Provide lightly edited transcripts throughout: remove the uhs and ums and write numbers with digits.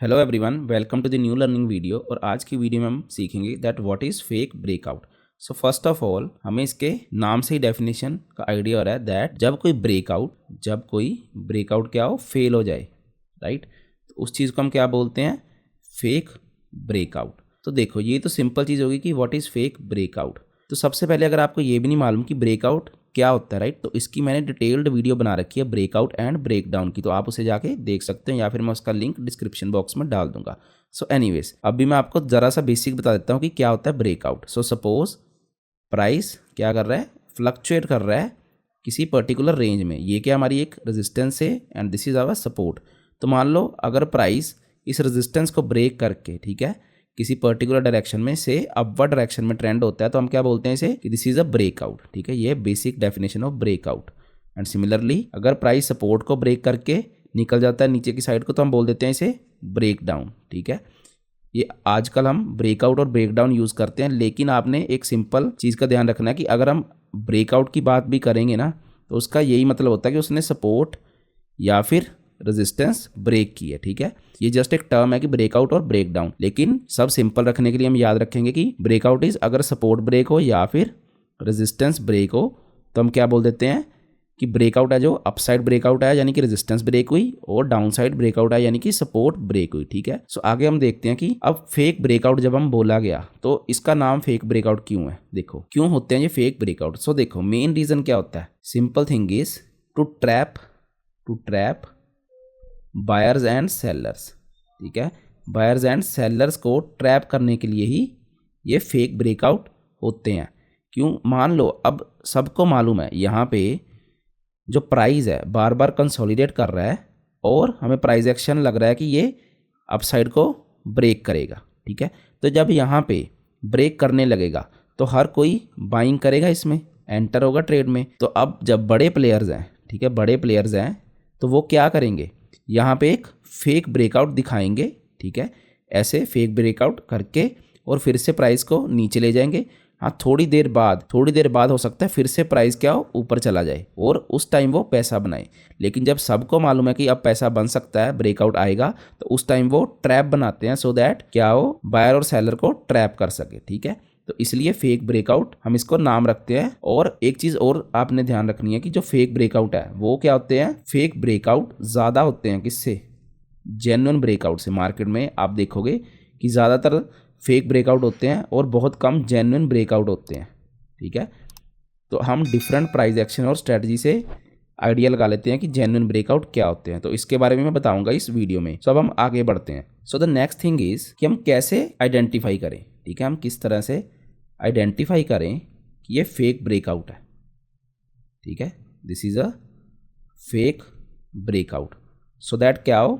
Hello everyone, welcome to the new learning video. और आज की वीडियो में हम सीखेंगे that what is fake breakout. So first of all हमें इसके नाम से ही डेफिनेशन का आइडिया हो रहा है दैट जब कोई ब्रेकआउट क्या हो, फेल हो जाए, राइट। तो उस चीज़ को हम क्या बोलते हैं, फेक ब्रेकआउट। तो देखो, ये तो सिंपल चीज़ होगी कि व्हाट इज़ फेक ब्रेकआउट। तो सबसे पहले अगर आपको ये भी नहीं मालूम कि ब्रेकआउट क्या होता है, राइट, तो इसकी मैंने डिटेल्ड वीडियो बना रखी है ब्रेकआउट एंड ब्रेकडाउन की, तो आप उसे जाके देख सकते हैं या फिर मैं उसका लिंक डिस्क्रिप्शन बॉक्स में डाल दूंगा। सो एनीवेज, अभी मैं आपको ज़रा सा बेसिक बता देता हूँ कि क्या होता है ब्रेकआउट। सो सपोज प्राइस क्या कर रहा है, फ्लक्चुएट कर रहा है किसी पर्टिकुलर रेंज में। ये क्या हमारी एक रेजिस्टेंस है and this is our support. तो मान लो अगर प्राइस इस रेजिस्टेंस को ब्रेक करके, ठीक है, किसी पर्टिकुलर डायरेक्शन में से अपवर्ड डायरेक्शन में ट्रेंड होता है, तो हम क्या बोलते हैं इसे कि दिस इज अ ब्रेकआउट। ठीक है, ये basic definition of breakout. And similarly अगर प्राइस सपोर्ट को ब्रेक करके निकल जाता है नीचे की साइड को, तो हम बोल देते हैं इसे ब्रेक डाउन। ठीक है, ये आजकल हम ब्रेकआउट और ब्रेकडाउन यूज़ करते हैं, लेकिन आपने एक सिंपल चीज़ का ध्यान रखना है कि अगर हम ब्रेकआउट की बात भी करेंगे ना, तो उसका यही मतलब होता है कि उसने सपोर्ट या फिर रेजिस्टेंस ब्रेक की है। ठीक है, ये जस्ट एक टर्म है कि ब्रेकआउट और ब्रेकडाउन, लेकिन सब सिंपल रखने के लिए हम याद रखेंगे कि ब्रेकआउट इज अगर सपोर्ट ब्रेक हो या फिर रेजिस्टेंस ब्रेक हो, तो हम क्या बोल देते हैं कि ब्रेकआउट है जो अपसाइड ब्रेकआउट है यानी कि रेजिस्टेंस ब्रेक हुई, और डाउन साइड ब्रेकआउट है यानी कि सपोर्ट ब्रेक हुई। ठीक है, सो आगे हम देखते हैं कि अब फेक ब्रेकआउट जब हम बोला गया तो इसका नाम फेक ब्रेकआउट क्यों है। देखो क्यों होते हैं ये फेक ब्रेकआउट। सो देखो मेन रीजन क्या होता है, simple thing is to trap buyers and sellers. ठीक है, बायर्स एंड सेलर्स को ट्रैप करने के लिए ही ये फेक ब्रेकआउट होते हैं। क्यों, मान लो अब सबको मालूम है यहाँ पे जो प्राइस है बार बार कंसोलिडेट कर रहा है और हमें प्राइस एक्शन लग रहा है कि ये अपसाइड को ब्रेक करेगा। ठीक है, तो जब यहाँ पे ब्रेक करने लगेगा तो हर कोई बाइंग करेगा, इसमें एंटर होगा ट्रेड में। तो अब जब बड़े प्लेयर्स हैं, ठीक है, बड़े प्लेयर्स हैं, तो वो क्या करेंगे, यहाँ पे एक फेक ब्रेकआउट दिखाएंगे। ठीक है, ऐसे फेक ब्रेकआउट करके और फिर से प्राइस को नीचे ले जाएंगे। हाँ, थोड़ी देर बाद हो सकता है फिर से प्राइस क्या हो, ऊपर चला जाए और उस टाइम वो पैसा बनाए। लेकिन जब सबको मालूम है कि अब पैसा बन सकता है, ब्रेकआउट आएगा, तो उस टाइम वो ट्रैप बनाते हैं सो दैट क्या हो, बायर और सेलर को ट्रैप कर सके। ठीक है, तो इसलिए फेक ब्रेकआउट हम इसको नाम रखते हैं। और एक चीज़ और आपने ध्यान रखनी है कि जो फेक ब्रेकआउट है वो क्या होते हैं, फेक ब्रेकआउट ज़्यादा होते हैं किससे, जेन्युइन ब्रेकआउट से। मार्केट में आप देखोगे कि ज़्यादातर फेक ब्रेकआउट होते हैं और बहुत कम जेन्युइन ब्रेकआउट होते हैं। ठीक है, तो हम डिफरेंट प्राइस एक्शन और स्ट्रेटजी से आइडिया लगा लेते हैं कि जेन्युइन ब्रेकआउट क्या होते हैं, तो इसके बारे में मैं बताऊंगा इस वीडियो में। सो अब हम आगे बढ़ते हैं। So the next thing is कि हम कैसे आइडेंटिफाई करें। ठीक है, हम किस तरह से आइडेंटिफाई करें कि ये फेक ब्रेकआउट है। ठीक है, this is a fake breakout, so that क्या हो,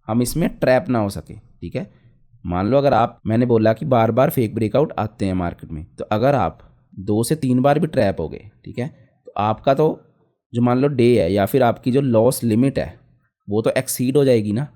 हम इसमें ट्रैप ना हो सके। ठीक है, मान लो अगर आप, मैंने बोला कि बार बार फेक ब्रेकआउट आते हैं मार्केट में, तो अगर आप 2 से 3 बार भी ट्रैप हो गए, ठीक है, तो आपका तो जो मान लो डे है या फिर आपकी जो लॉस लिमिट है वो तो एक्सीड हो जाएगी ना।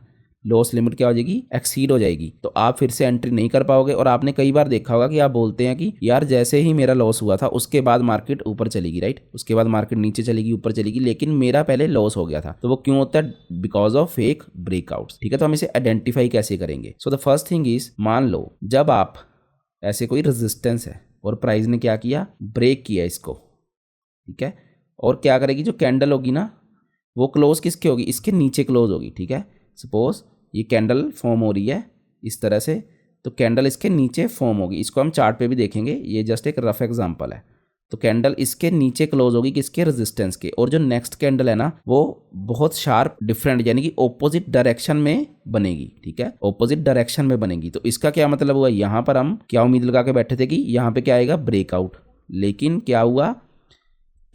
लॉस लिमिट क्या हो जाएगी, एक्सीड हो जाएगी, तो आप फिर से एंट्री नहीं कर पाओगे। और आपने कई बार देखा होगा कि आप बोलते हैं कि यार जैसे ही मेरा लॉस हुआ था उसके बाद मार्केट ऊपर चलेगी, राइट, उसके बाद मार्केट नीचे चलेगी, ऊपर चलेगी, लेकिन मेरा पहले लॉस हो गया था। तो वो क्यों होता है, बिकॉज ऑफ फेक ब्रेकआउट्स। ठीक है, तो हम इसे आइडेंटिफाई कैसे करेंगे। So the first thing is, मान लो जब आप ऐसे कोई रेजिस्टेंस है और प्राइस ने क्या किया, ब्रेक किया इसको। ठीक है, और क्या करेगी, जो कैंडल होगी ना वो क्लोज किसके होगी, इसके नीचे क्लोज होगी। ठीक है, सपोज ये कैंडल फॉर्म हो रही है इस तरह से, तो कैंडल इसके नीचे फॉर्म होगी। इसको हम चार्ट पे भी देखेंगे, ये जस्ट एक रफ एग्जांपल है। तो कैंडल इसके नीचे क्लोज होगी किसके, रेजिस्टेंस के, और जो नेक्स्ट कैंडल है ना वो बहुत शार्प डिफरेंट यानी कि ऑपोजिट डायरेक्शन में बनेगी। ठीक है, ऑपोजिट डायरेक्शन में बनेगी। तो इसका क्या मतलब हुआ, यहाँ पर हम क्या उम्मीद लगा के बैठे थे कि यहाँ पे क्या आएगा, ब्रेकआउट, लेकिन क्या हुआ,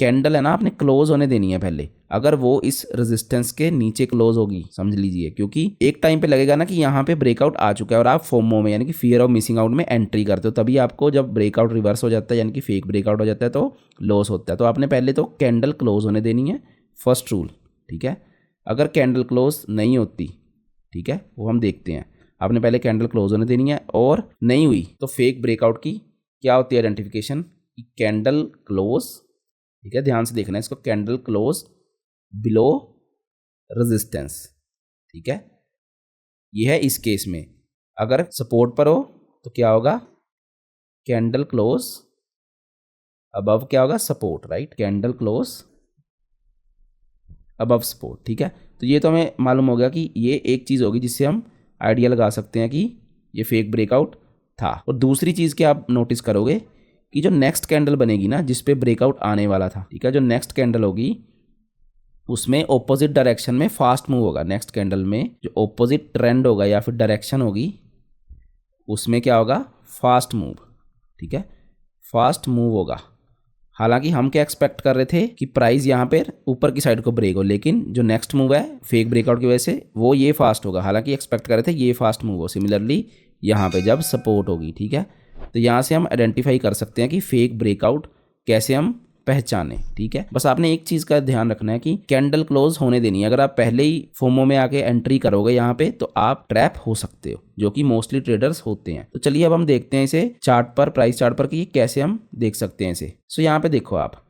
कैंडल है ना आपने क्लोज होने देनी है पहले। अगर वो इस रेजिस्टेंस के नीचे क्लोज होगी, समझ लीजिए, क्योंकि एक टाइम पे लगेगा ना कि यहाँ पे ब्रेकआउट आ चुका है और आप फोमो में यानी कि फियर ऑफ मिसिंग आउट में एंट्री करते हो, तभी आपको जब ब्रेकआउट रिवर्स हो जाता है यानी कि फेक ब्रेकआउट हो जाता है तो लॉस होता है। तो आपने पहले तो कैंडल क्लोज होने देनी है, फर्स्ट रूल। ठीक है, अगर कैंडल क्लोज नहीं होती, ठीक है, वो हम देखते हैं, आपने पहले कैंडल क्लोज होने देनी है और नहीं हुई तो फेक ब्रेकआउट की क्या होती है आइडेंटिफिकेशन, कैंडल क्लोज, ठीक है, ध्यान से देखना है इसको, कैंडल क्लोज बिलो रेजिस्टेंस। ठीक है, ये है इस केस में। अगर सपोर्ट पर हो तो क्या होगा, कैंडल क्लोज अबव क्या होगा, support, right, candle close above support. ठीक है, तो ये तो हमें मालूम हो गया कि ये एक चीज़ होगी जिससे हम आइडिया लगा सकते हैं कि ये फेक ब्रेकआउट था। और दूसरी चीज़ क्या आप नोटिस करोगे कि जो नेक्स्ट कैंडल बनेगी ना जिस पे ब्रेकआउट आने वाला था, ठीक है, जो नेक्स्ट कैंडल होगी उसमें ऑपोजिट डायरेक्शन में फास्ट मूव होगा। नेक्स्ट कैंडल में जो ऑपोजिट ट्रेंड होगा या फिर डायरेक्शन होगी उसमें क्या होगा, फास्ट मूव। ठीक है, फास्ट मूव होगा। हालांकि हम क्या एक्सपेक्ट कर रहे थे कि प्राइस यहाँ पर ऊपर की साइड को ब्रेक हो, लेकिन जो नेक्स्ट मूव है फेक ब्रेकआउट की वजह से वो ये फास्ट होगा। हालांकि एक्सपेक्ट कर रहे थे ये फास्ट मूव हो। सिमिलरली यहाँ पे जब सपोर्ट होगी, ठीक है, तो यहाँ से हम आइडेंटिफाई कर सकते हैं कि फेक ब्रेकआउट कैसे हम पहचाने। ठीक है, बस आपने एक चीज़ का ध्यान रखना है कि कैंडल क्लोज होने देनी है। अगर आप पहले ही फोमो में आके एंट्री करोगे यहाँ पे तो आप ट्रैप हो सकते हो, जो कि मोस्टली ट्रेडर्स होते हैं। तो चलिए अब हम देखते हैं इसे चार्ट पर, प्राइस चार्ट पर, कि कैसे हम देख सकते हैं इसे। सो यहाँ पे देखो आप,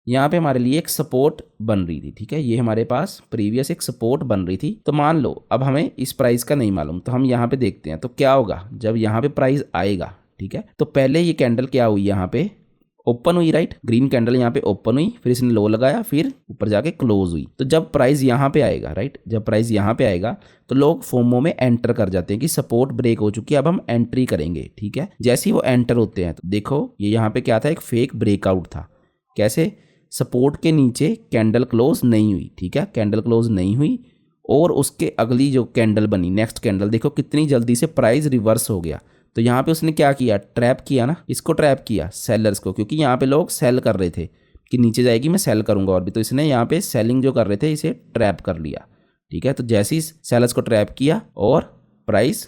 यहाँ पे हमारे लिए एक सपोर्ट बन रही थी। ठीक है, ये हमारे पास प्रीवियस एक सपोर्ट बन रही थी। तो मान लो अब हमें इस प्राइस का नहीं मालूम, तो हम यहाँ पे देखते हैं तो क्या होगा जब यहाँ पे प्राइस आएगा। ठीक है, तो पहले ये कैंडल क्या हुई, यहाँ पे ओपन हुई, राइट, ग्रीन कैंडल यहाँ पे ओपन हुई, फिर इसने लो लगाया, फिर ऊपर जाके क्लोज हुई। तो जब प्राइस यहाँ पे आएगा, राइट, जब प्राइस यहाँ पे आएगा तो लोग फोमो में एंटर कर जाते हैं कि सपोर्ट ब्रेक हो चुकी है, अब हम एंट्री करेंगे। ठीक है, जैसे ही वो एंटर होते हैं तो देखो ये यहाँ पे क्या था, एक फेक ब्रेकआउट था। कैसे, सपोर्ट के नीचे कैंडल क्लोज नहीं हुई। ठीक है, कैंडल क्लोज नहीं हुई और उसके अगली जो कैंडल बनी, नेक्स्ट कैंडल, देखो कितनी जल्दी से प्राइस रिवर्स हो गया। तो यहाँ पे उसने क्या किया, ट्रैप किया ना, इसको ट्रैप किया, सेलर्स को, क्योंकि यहाँ पे लोग सेल कर रहे थे कि नीचे जाएगी मैं सेल करूंगा और भी, तो इसने यहाँ पे सेलिंग जो कर रहे थे इसे ट्रैप कर लिया। ठीक है, तो जैसे ही सेलर्स को ट्रैप किया और प्राइस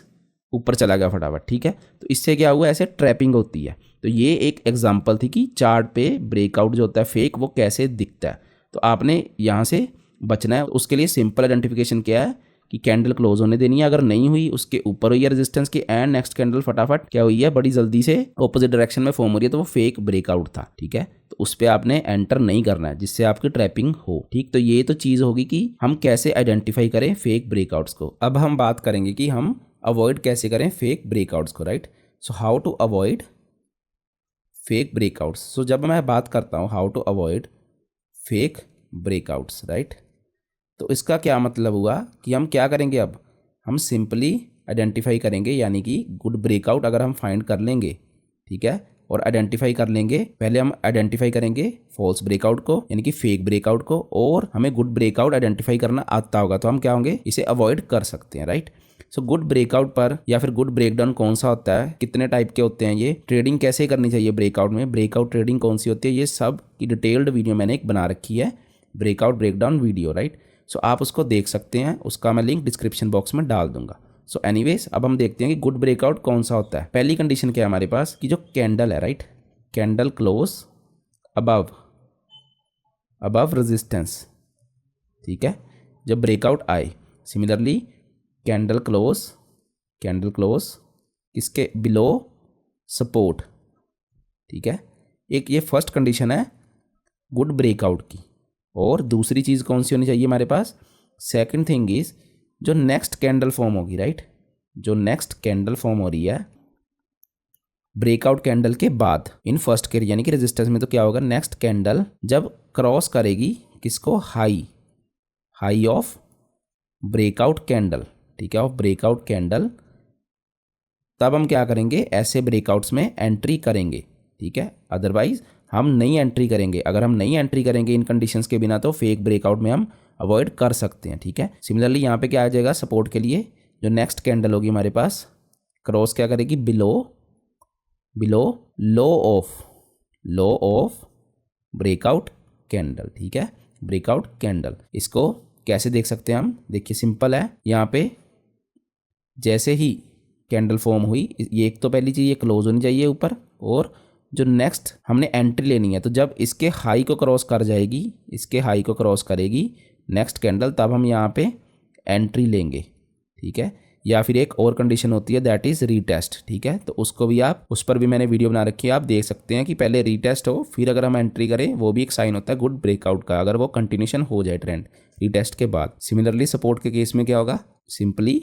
ऊपर चला गया फटाफट। ठीक है, तो इससे क्या हुआ, ऐसे ट्रैपिंग होती है। तो ये एक एग्जाम्पल थी कि चार्ट पे ब्रेकआउट जो होता है फेक वो कैसे दिखता है। तो आपने यहाँ से बचना है। उसके लिए सिंपल आइडेंटिफिकेशन क्या है कि कैंडल क्लोज होने देनी है, अगर नहीं हुई उसके ऊपर हुई है रेजिस्टेंस की, एंड नेक्स्ट कैंडल फटाफट क्या हुई है, बड़ी जल्दी से ऑपोजिट डायरेक्शन में फॉर्म हो रही है, तो वो फेक ब्रेकआउट था। ठीक है, तो उस पर आपने एंटर नहीं करना है जिससे आपकी ट्रैपिंग हो। ठीक, तो ये तो चीज़ होगी कि हम कैसे आइडेंटिफाई करें फेक ब्रेकआउट्स को। अब हम बात करेंगे कि हम अवॉइड कैसे करें फेक ब्रेकआउट्स को, right. So how to avoid fake breakouts. So जब मैं बात करता हूँ how to avoid fake breakouts, right, तो इसका क्या मतलब हुआ कि हम क्या करेंगे, अब हम सिंपली आइडेंटिफाई करेंगे, यानी कि गुड ब्रेकआउट अगर हम फाइंड कर लेंगे, ठीक है, और आइडेंटिफाई कर लेंगे, पहले हम आइडेंटिफाई करेंगे फॉल्स ब्रेकआउट को यानी कि फेक ब्रेकआउट को, और हमें गुड ब्रेकआउट आइडेंटिफाई करना आता होगा, तो हम क्या होंगे, इसे अवॉइड कर सकते हैं, राइट। सो गुड ब्रेकआउट पर या फिर गुड ब्रेकडाउन कौन सा होता है, कितने टाइप के होते हैं, ये ट्रेडिंग कैसे करनी चाहिए ब्रेकआउट में, ब्रेकआउट ट्रेडिंग कौन सी होती है, ये सब की डिटेल्ड वीडियो मैंने एक बना रखी है, ब्रेकआउट ब्रेकडाउन वीडियो, राइट। सो आप उसको देख सकते हैं, उसका मैं लिंक डिस्क्रिप्शन बॉक्स में डाल दूंगा। सो एनीवेज अब हम देखते हैं कि गुड ब्रेकआउट कौन सा होता है। पहली कंडीशन क्या है हमारे पास कि जो कैंडल है, right, candle close above resistance, ठीक है, जब ब्रेकआउट आए। सिमिलरली कैंडल क्लोज किसके बिलो सपोर्ट, ठीक है, एक ये फर्स्ट कंडीशन है गुड ब्रेकआउट की। और दूसरी चीज़ कौन सी होनी चाहिए हमारे पास, सेकंड थिंग इज जो नेक्स्ट कैंडल फॉर्म होगी, राइट, जो नेक्स्ट कैंडल फॉर्म हो रही है ब्रेकआउट कैंडल के बाद इन फर्स्ट के यानी कि रेजिस्टेंस में, तो क्या होगा, नेक्स्ट कैंडल जब क्रॉस करेगी किसको, हाई ऑफ ब्रेकआउट कैंडल, ठीक है, ऑफ ब्रेकआउट कैंडल, तब हम क्या करेंगे, ऐसे ब्रेकआउट्स में एंट्री करेंगे, ठीक है, अदरवाइज हम नहीं एंट्री करेंगे। अगर हम नहीं एंट्री करेंगे इन कंडीशंस के बिना तो फेक ब्रेकआउट में हम अवॉइड कर सकते हैं, ठीक है। सिमिलरली यहाँ पे क्या आ जाएगा, सपोर्ट के लिए जो नेक्स्ट कैंडल होगी हमारे पास क्रॉस क्या करेगी, below low of breakout candle, ठीक है, ब्रेकआउट कैंडल। इसको कैसे देख सकते हैं हम, देखिए सिंपल है, यहाँ पे जैसे ही कैंडल फॉर्म हुई, ये एक तो पहली चीज़ ये क्लोज होनी चाहिए ऊपर, और जो नेक्स्ट हमने एंट्री लेनी है, तो जब इसके हाई को क्रॉस कर जाएगी, इसके हाई को क्रॉस करेगी नेक्स्ट कैंडल, तब हम यहाँ पे एंट्री लेंगे, ठीक है। या फिर एक और कंडीशन होती है दैट इज़ रीटेस्ट, ठीक है, तो उसको भी आप, उस पर भी मैंने वीडियो बना रखी है, आप देख सकते हैं कि पहले रीटेस्ट हो फिर अगर हम एंट्री करें, वो भी एक साइन होता है गुड ब्रेकआउट का, अगर वो कंटिन्यूशन हो जाए ट्रेंड रीटेस्ट के बाद। सिमिलरली सपोर्ट के केस में क्या होगा, सिंपली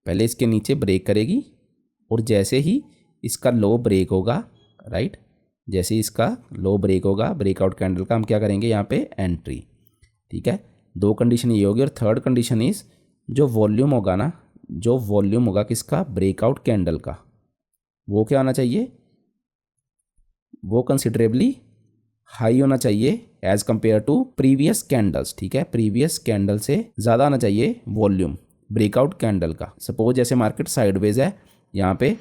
पहले इसके नीचे ब्रेक करेगी और जैसे ही इसका लो ब्रेक होगा, राइट, जैसे ही इसका लो ब्रेक होगा ब्रेकआउट कैंडल का, हम क्या करेंगे यहाँ पे एंट्री। ठीक है, 2 कंडीशन ये होगी। और थर्ड कंडीशन इज जो वॉल्यूम होगा ना, जो वॉल्यूम होगा किसका, ब्रेकआउट कैंडल का, वो क्या होना चाहिए, वो कंसिडरेबली हाई होना चाहिए as compared to previous candles. ठीक है, प्रीवियस कैंडल से ज़्यादा आना चाहिए वॉल्यूम ब्रेकआउट कैंडल का। सपोज जैसे मार्केट साइडवेज है यहाँ पे,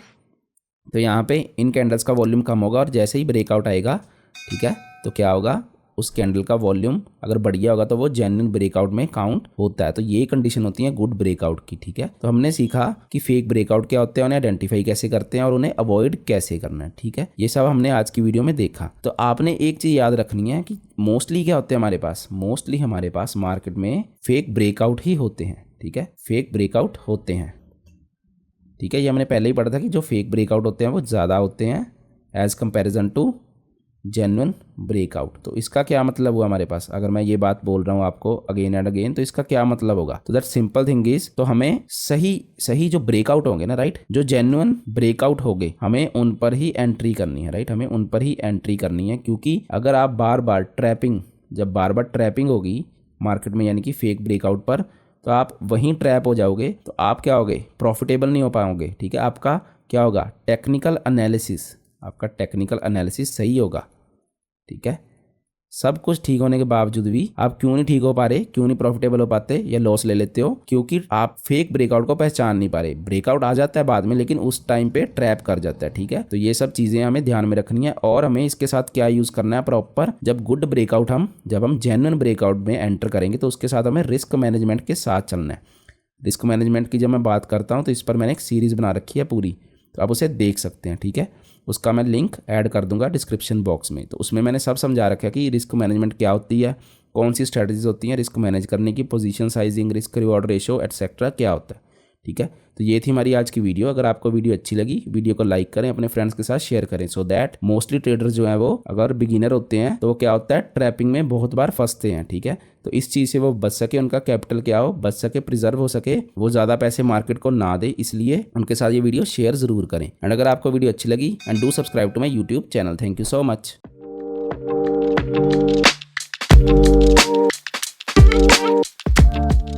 तो यहाँ पे इन कैंडल्स का वॉल्यूम कम होगा और जैसे ही ब्रेकआउट आएगा, ठीक है, तो क्या होगा, उस कैंडल का वॉल्यूम अगर बढ़िया होगा तो वो जेन्युइन ब्रेकआउट में काउंट होता है। तो ये कंडीशन होती है गुड ब्रेकआउट की। ठीक है, तो हमने सीखा कि फेक ब्रेकआउट क्या होते हैं, उन्हें आइडेंटिफाई कैसे करते हैं और उन्हें अवॉइड कैसे करना है। ठीक है, ये सब हमने आज की वीडियो में देखा। तो आपने एक चीज़ याद रखनी है कि मोस्टली क्या होते हैं हमारे पास, मोस्टली हमारे पास मार्केट में फेक ब्रेकआउट ही होते हैं। ठीक है, फेक ब्रेकआउट होते हैं। ठीक है, ये हमने पहले ही पढ़ा था कि जो फेक ब्रेकआउट होते हैं वो ज़्यादा होते हैं as comparison to genuine breakout. तो इसका क्या मतलब हुआ हमारे पास, अगर मैं ये बात बोल रहा हूँ आपको अगेन एंड अगेन, तो इसका क्या मतलब होगा, तो दैट सिंपल थिंग इज, तो हमें सही जो ब्रेकआउट होंगे ना, राइट, जो जेन्युइन ब्रेकआउट होंगे हमें उन पर ही एंट्री करनी है। राइट, हमें उन पर ही एंट्री करनी है, क्योंकि अगर आप बार बार ट्रैपिंग होगी मार्केट में, यानी कि फेक ब्रेकआउट पर, तो आप वहीं ट्रैप हो जाओगे, तो आप क्या होगे, प्रॉफिटेबल नहीं हो पाओगे। ठीक है, आपका क्या होगा, टेक्निकल एनालिसिस सही होगा। ठीक है, सब कुछ ठीक होने के बावजूद भी आप क्यों नहीं ठीक हो पा रहे, क्यों नहीं प्रॉफिटेबल हो पाते या लॉस ले लेते हो, क्योंकि आप फेक ब्रेकआउट को पहचान नहीं पा रहे। ब्रेकआउट आ जाता है बाद में, लेकिन उस टाइम पे ट्रैप कर जाता है। ठीक है, तो ये सब चीज़ें हमें ध्यान में रखनी है और हमें इसके साथ क्या यूज़ करना है प्रॉपर, जब गुड ब्रेकआउट जब हम जेन्युइन ब्रेकआउट में एंटर करेंगे तो उसके साथ हमें रिस्क मैनेजमेंट के साथ चलना है। रिस्क मैनेजमेंट की जब मैं बात करता हूँ तो इस पर मैंने एक सीरीज़ बना रखी है पूरी, तो आप उसे देख सकते हैं। ठीक है, उसका मैं लिंक ऐड कर दूंगा डिस्क्रिप्शन बॉक्स में। तो उसमें मैंने सब समझा रखा है कि रिस्क मैनेजमेंट क्या होती है, कौन सी स्ट्रैटेजीज होती हैं रिस्क मैनेज करने की, position sizing, risk reward ratio etcetera क्या होता है। ठीक है, तो ये थी हमारी आज की वीडियो। अगर आपको वीडियो अच्छी लगी, वीडियो को लाइक करें, अपने फ्रेंड्स के साथ शेयर करें, सो दैट मोस्टली ट्रेडर्स जो हैं वो अगर बिगिनर होते हैं तो वो क्या होता है, ट्रैपिंग में बहुत बार फंसते हैं। ठीक है, तो इस चीज़ से वो बच सके, उनका कैपिटल क्या हो, बच सके, प्रिजर्व हो सके, वो ज़्यादा पैसे मार्केट को ना दे, इसलिए उनके साथ ये वीडियो शेयर ज़रूर करें। एंड अगर आपको वीडियो अच्छी लगी, and do subscribe to my YouTube channel. Thank you so much.